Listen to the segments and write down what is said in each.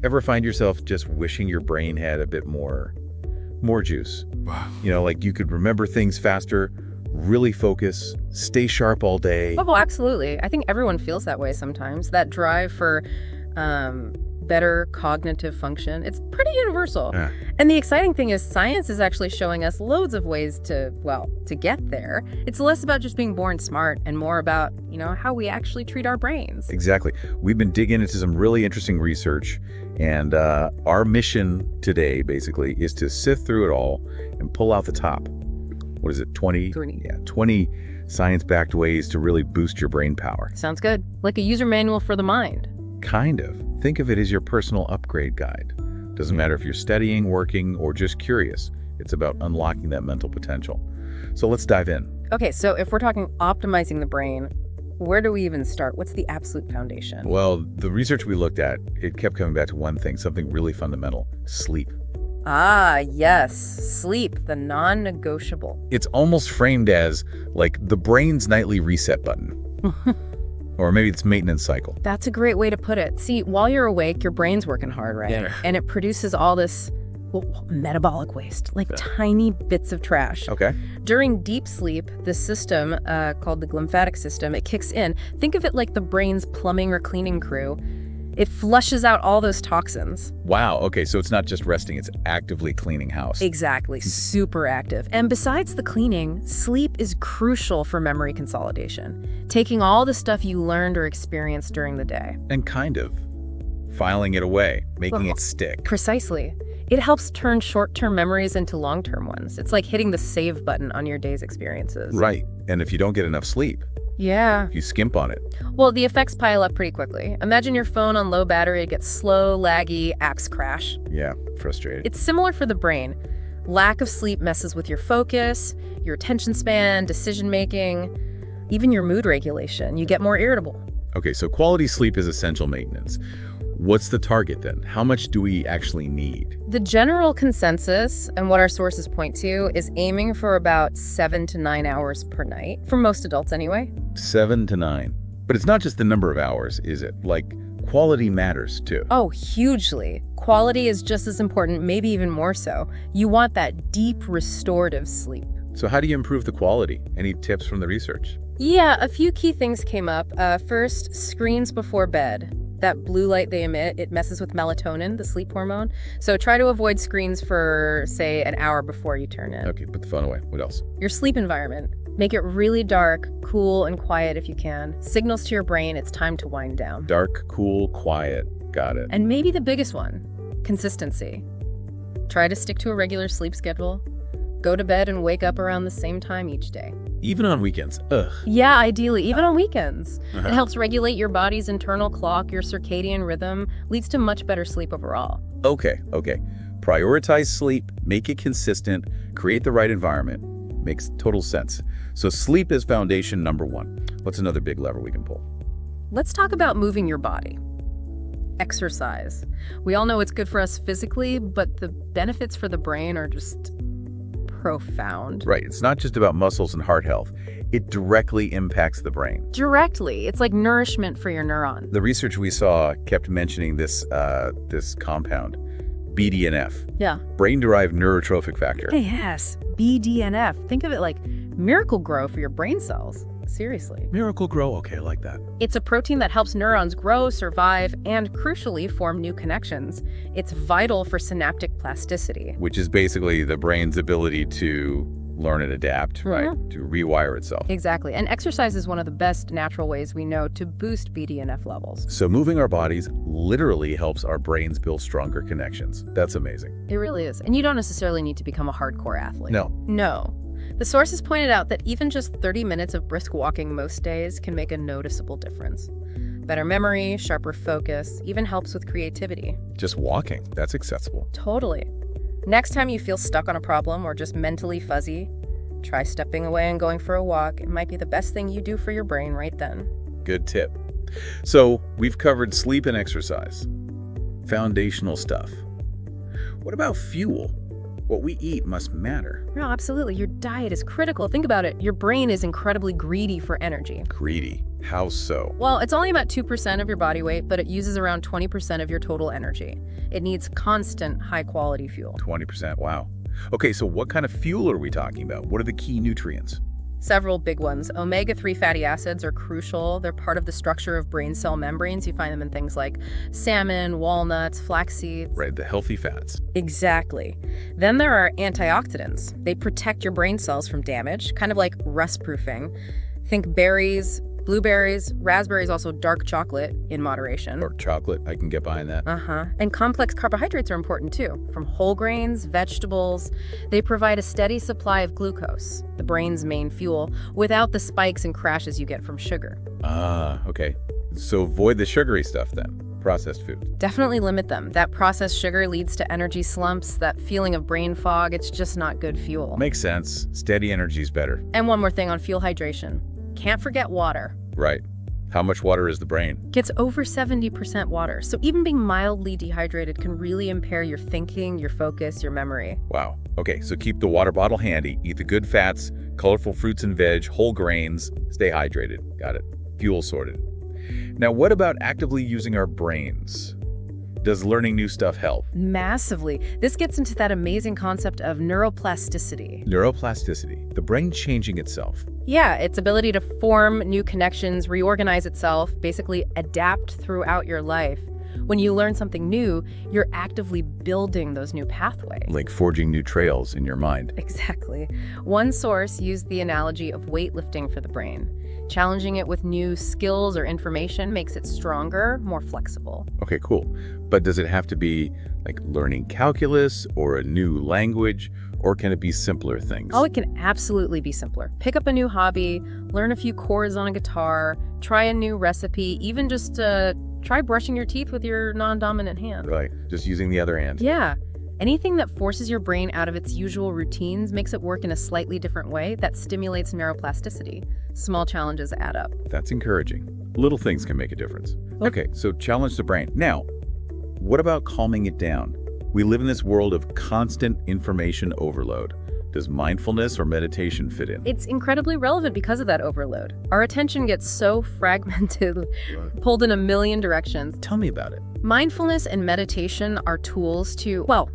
Ever find yourself just wishing your brain had a bit more juice? Wow. Like you could remember things faster, really focus, stay sharp all day. Oh, absolutely. I think everyone feels that way sometimes. That drive for better cognitive function, it's pretty universal. Yeah. And the exciting thing is science is actually showing us loads of ways to get there. It's less about just being born smart and more about, how we actually treat our brains. Exactly. We've been digging into some really interesting research, and our mission today, basically, is to sift through it all and pull out the top. What is it, 20? 20. Yeah, 20 science-backed ways to really boost your brain power. Sounds good. Like a user manual for the mind. Kind of. Think of it as your personal upgrade guide. Doesn't matter if you're studying, working, or just curious. It's about unlocking that mental potential. So let's dive in. Okay, so if we're talking optimizing the brain, where do we even start? What's the absolute foundation? Well, the research we looked at, it kept coming back to one thing, something really fundamental: sleep. Ah, yes. Sleep, the non-negotiable. It's almost framed as like the brain's nightly reset button. Or maybe it's maintenance cycle. That's a great way to put it. See, while you're awake, your brain's working hard, right? Yeah. And it produces all this metabolic waste, like tiny bits of trash. Okay. During deep sleep, the system called the glymphatic system, it kicks in. Think of it like the brain's plumbing or cleaning crew. It flushes out all those toxins. Wow. Okay. So it's not just resting, it's actively cleaning house. Exactly. Super active. And besides the cleaning, sleep is crucial for memory consolidation, taking all the stuff you learned or experienced during the day. And kind of filing it away, making it stick. Precisely. It helps turn short-term memories into long-term ones. It's like hitting the save button on your day's experiences. Right. And if you don't get enough sleep, Yeah. if you skimp on it. Well, the effects pile up pretty quickly. Imagine your phone on low battery, it gets slow, laggy, apps crash. Yeah. Frustrated. It's similar for the brain. Lack of sleep messes with your focus, your attention span, decision-making, even your mood regulation. You get more irritable. Okay. So quality sleep is essential maintenance. What's the target then? How much do we actually need? The general consensus, and what our sources point to, is aiming for about 7 to 9 hours per night, for most adults anyway. 7 to 9. But it's not just the number of hours, is it? Like, quality matters too. Oh, hugely. Quality is just as important, maybe even more so. You want that deep, restorative sleep. So how do you improve the quality? Any tips from the research? Yeah, a few key things came up. First, screens before bed. That blue light they emit, it messes with melatonin, the sleep hormone. So try to avoid screens for, say, an hour before you turn in. Okay, put the phone away. What else? Your sleep environment. Make it really dark, cool, and quiet if you can. Signals to your brain it's time to wind down. Dark, cool, quiet. Got it. And maybe the biggest one, consistency. Try to stick to a regular sleep schedule. Go to bed and wake up around the same time each day. Even on weekends. Ugh. Yeah, ideally, even on weekends. It helps regulate your body's internal clock, your circadian rhythm, leads to much better sleep overall. Okay. Prioritize sleep, make it consistent, create the right environment. Makes total sense. So sleep is foundation number one. What's another big lever we can pull? Let's talk about moving your body. Exercise. We all know it's good for us physically, but the benefits for the brain are just profound. Right. It's not just about muscles and heart health. It directly impacts the brain. Directly. It's like nourishment for your neurons. The research we saw kept mentioning this compound, BDNF. Yeah. Brain-derived neurotrophic factor. Yes. BDNF. Think of it like miracle grow for your brain cells. Seriously. Miracle Grow. Okay, I like that. It's a protein that helps neurons grow, survive, and crucially form new connections. It's vital for synaptic plasticity. Which is basically the brain's ability to learn and adapt, right? To rewire itself. Exactly. And exercise is one of the best natural ways we know to boost BDNF levels. So moving our bodies literally helps our brains build stronger connections. That's amazing. It really is. And you don't necessarily need to become a hardcore athlete. No. The sources pointed out that even just 30 minutes of brisk walking most days can make a noticeable difference. Better memory, sharper focus, even helps with creativity. Just walking. That's accessible. Totally. Next time you feel stuck on a problem or just mentally fuzzy, try stepping away and going for a walk. It might be the best thing you do for your brain right then. Good tip. So we've covered sleep and exercise. Foundational stuff. What about fuel? What we eat must matter. No, absolutely. Your diet is critical. Think about it. Your brain is incredibly greedy for energy. Greedy. How so? Well, it's only about 2% of your body weight, but it uses around 20% of your total energy. It needs constant, high-quality fuel. 20%, wow. Okay, so what kind of fuel are we talking about? What are the key nutrients? Several big ones. Omega-3 fatty acids are crucial. They're part of the structure of brain cell membranes. You find them in things like salmon, walnuts, flax seeds. Right, the healthy fats. Exactly. Then there are antioxidants. They protect your brain cells from damage, kind of like rust-proofing. Think berries, blueberries, raspberries, also dark chocolate in moderation. Dark chocolate, I can get behind that. And complex carbohydrates are important too. From whole grains, vegetables, they provide a steady supply of glucose, the brain's main fuel, without the spikes and crashes you get from sugar. Okay. So avoid the sugary stuff then. Processed food. Definitely limit them. That processed sugar leads to energy slumps, that feeling of brain fog. It's just not good fuel. Makes sense. Steady energy is better. And one more thing on fuel hydration. Can't forget water. Right. How much water is the brain? Gets over 70% water, so even being mildly dehydrated can really impair your thinking, your focus, your memory. Wow. Okay, so keep the water bottle handy, eat the good fats, colorful fruits and veg, whole grains, stay hydrated. Got it. Fuel sorted. Now, what about actively using our brains? Does learning new stuff help? Massively. This gets into that amazing concept of neuroplasticity. Neuroplasticity, the brain changing itself. Yeah, its ability to form new connections, reorganize itself, basically adapt throughout your life. When you learn something new, you're actively building those new pathways. Like forging new trails in your mind. Exactly. One source used the analogy of weightlifting for the brain. Challenging it with new skills or information makes it stronger, more flexible. Okay, cool. But does it have to be like learning calculus or a new language, or can it be simpler things? Oh, it can absolutely be simpler. Pick up a new hobby, learn a few chords on a guitar, try a new recipe, even just try brushing your teeth with your non-dominant hand. Right, just using the other hand. Yeah. Anything that forces your brain out of its usual routines makes it work in a slightly different way that stimulates neuroplasticity. Small challenges add up. That's encouraging. Little things can make a difference. Okay, so challenge the brain. Now, what about calming it down? We live in this world of constant information overload. Does mindfulness or meditation fit in? It's incredibly relevant because of that overload. Our attention gets so fragmented, pulled in a million directions. Tell me about it. Mindfulness and meditation are tools to, well,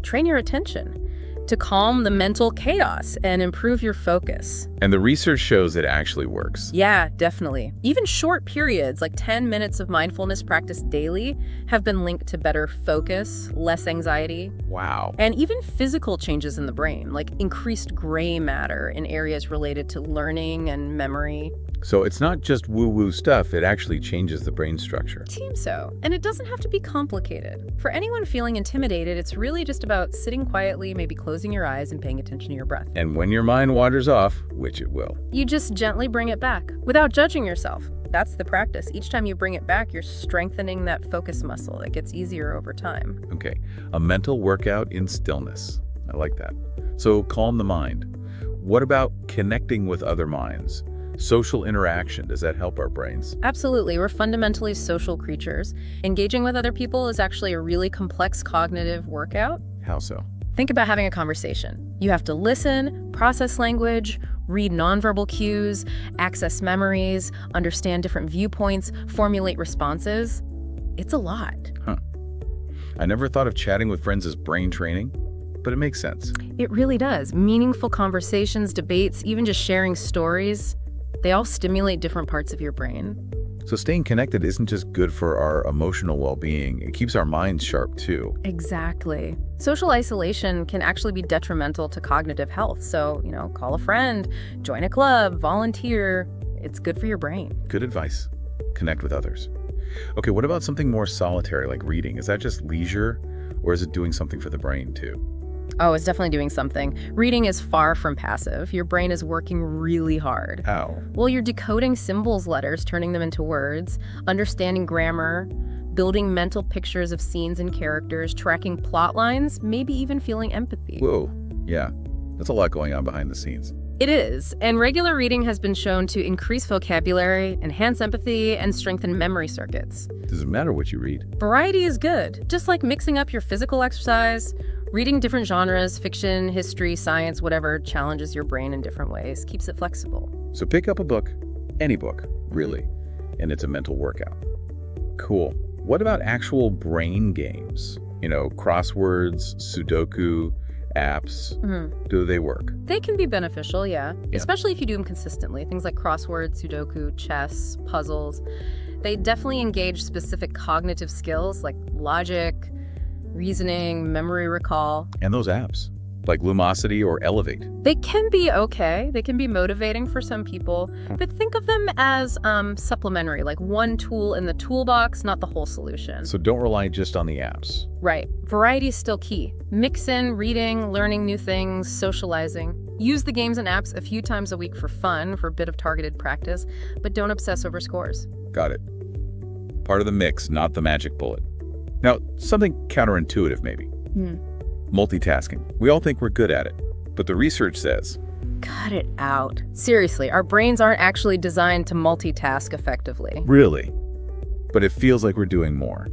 train your attention, to calm the mental chaos and improve your focus. And the research shows it actually works. Yeah, definitely. Even short periods, like 10 minutes of mindfulness practice daily, have been linked to better focus, less anxiety. Wow. And even physical changes in the brain, like increased gray matter in areas related to learning and memory. So it's not just woo-woo stuff, it actually changes the brain structure. Seems so. And it doesn't have to be complicated. For anyone feeling intimidated, it's really just about sitting quietly, maybe closing your eyes and paying attention to your breath. And when your mind wanders off, which it will, you just gently bring it back without judging yourself. That's the practice. Each time you bring it back, you're strengthening that focus muscle. It gets easier over time. Okay, a mental workout in stillness. I like that. So calm the mind. What about connecting with other minds? Social interaction, does that help our brains? Absolutely. We're fundamentally social creatures. Engaging with other people is actually a really complex cognitive workout. How so? Think about having a conversation. You have to listen, process language, read nonverbal cues, access memories, understand different viewpoints, formulate responses. It's a lot. I never thought of chatting with friends as brain training, but it makes sense. It really does. Meaningful conversations, debates, even just sharing stories, they all stimulate different parts of your brain. So staying connected isn't just good for our emotional well-being, it keeps our minds sharp too. Exactly. Social isolation can actually be detrimental to cognitive health. So, call a friend, join a club, volunteer. It's good for your brain. Good advice. Connect with others. Okay, what about something more solitary like reading? Is that just leisure, or is it doing something for the brain too? Oh, it's definitely doing something. Reading is far from passive. Your brain is working really hard. How? Well, you're decoding symbols letters, turning them into words, understanding grammar, building mental pictures of scenes and characters, tracking plot lines, maybe even feeling empathy. Whoa, yeah. That's a lot going on behind the scenes. It is, and regular reading has been shown to increase vocabulary, enhance empathy, and strengthen memory circuits. Doesn't matter what you read. Variety is good, just like mixing up your physical exercise. Reading different genres, fiction, history, science, whatever, challenges your brain in different ways, keeps it flexible. So pick up a book, any book, really. and it's a mental workout. Cool. What about actual brain games? Crosswords, Sudoku, apps. Do they work? They can be beneficial, yeah. Especially if you do them consistently. Things like crosswords, Sudoku, chess, puzzles. They definitely engage specific cognitive skills like logic, reasoning, memory recall. And those apps, like Lumosity or Elevate. They can be okay. They can be motivating for some people, but think of them as supplementary, like one tool in the toolbox, not the whole solution. So don't rely just on the apps. Right. Variety is still key. Mix in reading, learning new things, socializing. Use the games and apps a few times a week for fun, for a bit of targeted practice, but don't obsess over scores. Got it. Part of the mix, not the magic bullet. Now, something counterintuitive maybe. Multitasking. We all think we're good at it, but the research says... Cut it out. Seriously, our brains aren't actually designed to multitask effectively. Really? But it feels like we're doing more.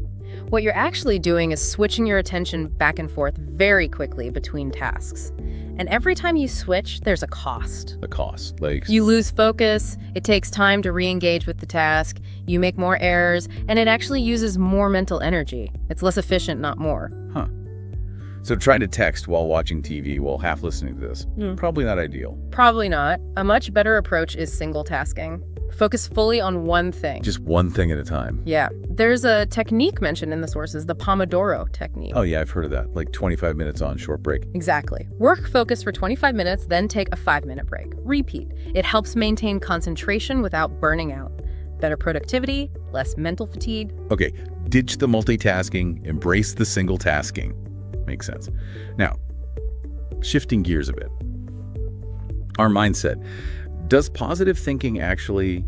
What you're actually doing is switching your attention back and forth very quickly between tasks. And every time you switch, there's a cost. The cost, like... You lose focus, it takes time to re-engage with the task, you make more errors, and it actually uses more mental energy. It's less efficient, not more. Huh. So trying to text while watching TV while half listening to this, probably not ideal. Probably not. A much better approach is single tasking. Focus fully on one thing. Just one thing at a time. Yeah. There's a technique mentioned in the sources, the Pomodoro technique. Oh yeah, I've heard of that. Like 25 minutes on, short break. Exactly. Work focus for 25 minutes, then take a 5-minute break. Repeat. It helps maintain concentration without burning out. Better productivity, less mental fatigue. Okay, ditch the multitasking, embrace the single tasking. Makes sense. Now, shifting gears a bit. Our mindset. Does positive thinking actually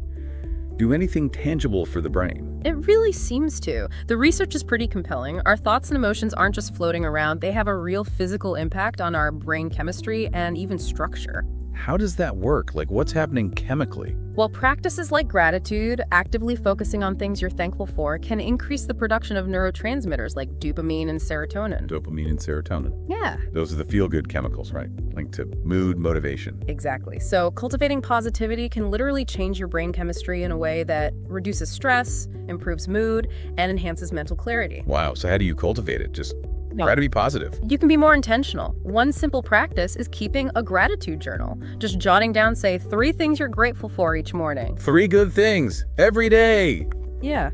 do anything tangible for the brain? It really seems to. The research is pretty compelling. Our thoughts and emotions aren't just floating around. They have a real physical impact on our brain chemistry and even structure. How does that work? Like, what's happening chemically? Well, practices like gratitude, actively focusing on things you're thankful for, can increase the production of neurotransmitters like dopamine and serotonin. Dopamine and serotonin. Yeah. Those are the feel-good chemicals, right? Linked to mood, motivation. Exactly. So cultivating positivity can literally change your brain chemistry in a way that reduces stress, improves mood, and enhances mental clarity. Wow. So how do you cultivate it? Just try to be positive. You can be more intentional. One simple practice is keeping a gratitude journal. Just jotting down, say, 3 things you're grateful for each morning. 3 good things every day. Yeah.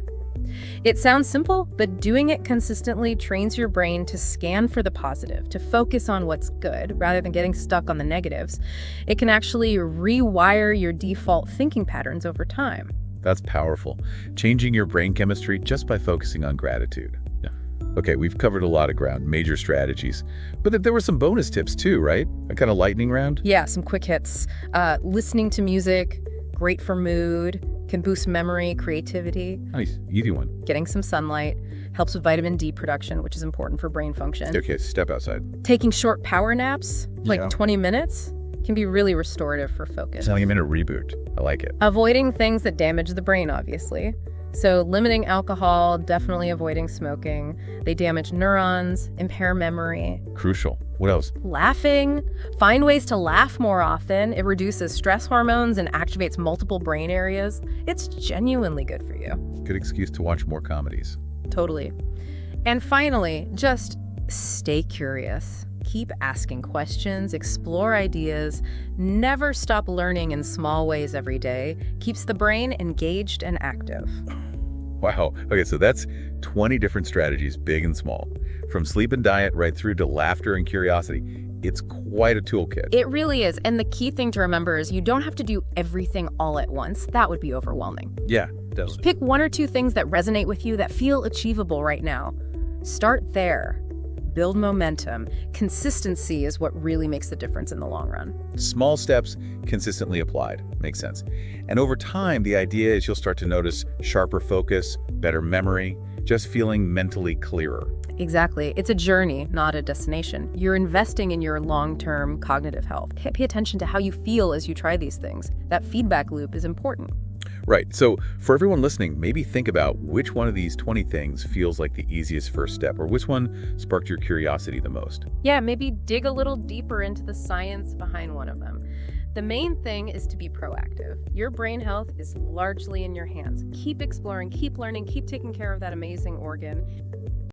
It sounds simple, but doing it consistently trains your brain to scan for the positive, to focus on what's good rather than getting stuck on the negatives. It can actually rewire your default thinking patterns over time. That's powerful. Changing your brain chemistry just by focusing on gratitude. Okay, we've covered a lot of ground, major strategies, but there were some bonus tips too, right? A kind of lightning round? Yeah, some quick hits. Listening to music, great for mood, can boost memory, creativity. Nice, easy one. Getting some sunlight, helps with vitamin D production, which is important for brain function. Okay, step outside. Taking short power naps, like 20 minutes, can be really restorative for focus. 20-minute reboot, I like it. Avoiding things that damage the brain, obviously. So limiting alcohol, definitely avoiding smoking. They damage neurons, impair memory. Crucial. What else? Laughing. Find ways to laugh more often. It reduces stress hormones and activates multiple brain areas. It's genuinely good for you. Good excuse to watch more comedies. Totally. And finally, just stay curious. Keep asking questions, explore ideas, never stop learning in small ways every day. Keeps the brain engaged and active. Wow. Okay, so that's 20 different strategies, big and small. From sleep and diet right through to laughter and curiosity. It's quite a toolkit. It really is. And the key thing to remember is you don't have to do everything all at once. That would be overwhelming. Yeah, definitely. Just pick 1 or 2 things that resonate with you that feel achievable right now. Start there. Build momentum. Consistency is what really makes the difference in the long run. Small steps consistently applied. Makes sense. And over time, the idea is you'll start to notice sharper focus, better memory, just feeling mentally clearer. Exactly. It's a journey, not a destination. You're investing in your long-term cognitive health. Pay attention to how you feel as you try these things. That feedback loop is important. Right. So for everyone listening, maybe think about which one of these 20 things feels like the easiest first step, or which one sparked your curiosity the most. Yeah, maybe dig a little deeper into the science behind one of them. The main thing is to be proactive. Your brain health is largely in your hands. Keep exploring, keep learning, keep taking care of that amazing organ.